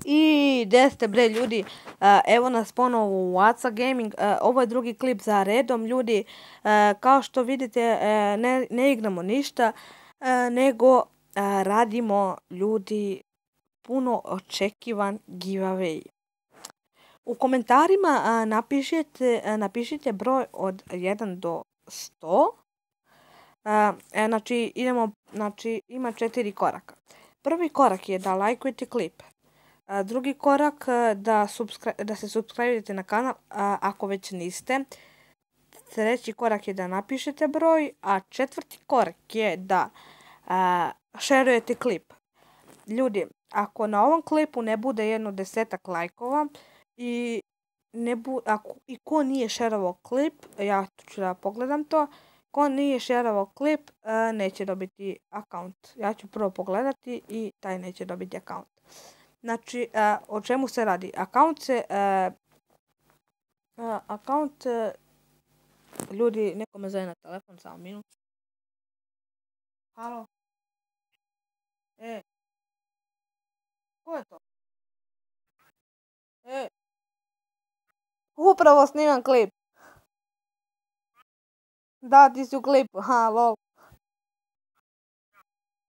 I gdje ste bre ljudi, evo nas ponovo u Aca Gaming, ovo je drugi klip za redom ljudi, kao što vidite ne igramo ništa, nego radimo ljudi puno očekivan giveaway. U komentarima napišite broj od 1 do 100. Znači ima 4 koraka. Prvi korak je da lajkujete klip. Drugi korak da se subscribe na kanal ako već niste. Treći korak je da napišete broj, a četvrti korak je da šerujete klip. Ljudi, ako na ovom klipu ne bude jedno 10-ak lajkova i ko nije šerovao klip, ja ću da pogledam to, ko nije šerovao klip neće dobiti akaunt. Ja ću prvo pogledati i taj neće dobiti akaunt. Znači, o čemu se radi? Akaunt, ljudi, neko me zove na telefon, samo minut. Halo? Ko je to? Upravo snimam klip. Da, ti si u klipu, lol.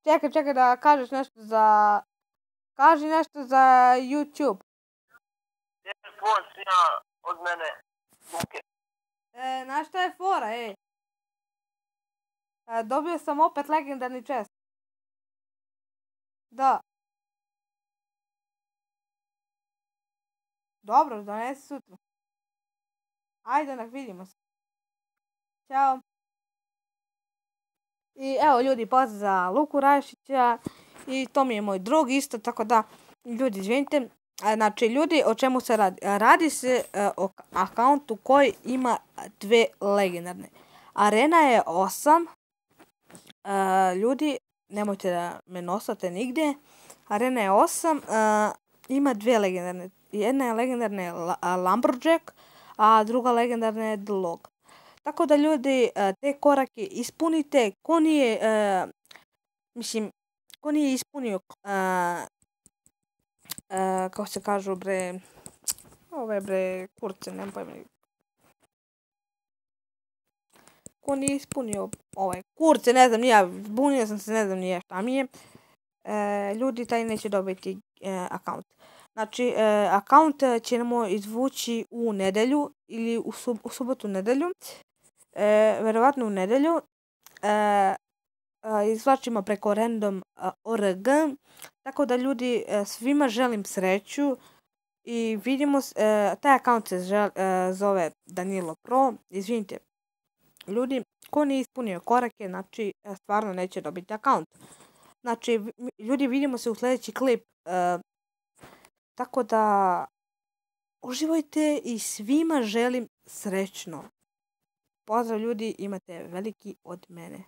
Čekaj da kažeš nešto za... Kaži nešto za YouTube. Telefon snima od mene. Znaš šta je fora, dobio sam opet legendarni chest. Da. Dobro, donesi sutra. Ajde, vidimo se. Ćao. I evo ljudi, pozdrav za Luku Rašića. I to mi je moj drug isto, tako da, ljudi, izvinite. Znači, ljudi, o čemu se radi? Radi se o akauntu koji ima 2 legendarne. Arena je 8. Ljudi, nemojte da me nosate nigdje. Arena je 8. Ima 2 legendarne. Jedna je legendarna Lumberjack, a druga legendarna je The Log. Tako da, ljudi, te korake ispunite. Ko nije ispunio, kako se kažu bre, ove bre, kurce, nemam pojma. Ko nije ispunio kurce, ne znam, zbunio sam se, ne znam nije šta mi je. Ljudi, taj neće dobiti akaunt. Znači, akaunt ćemo izvući u nedelju ili u subotu nedelju. Verovatno u nedelju. Izvlačimo preko random.org. Tako da, ljudi, svima želim sreću i vidimo se. Taj akaunt se zove Danilo Pro. Izvinite, ljudi, ko nije ispunio korake, znači stvarno neće dobiti akaunt. Znači, ljudi, vidimo se u sljedeći klip. Tako da, uživajte i svima želim srećno. Pozdrav ljudi, imate veliki od mene.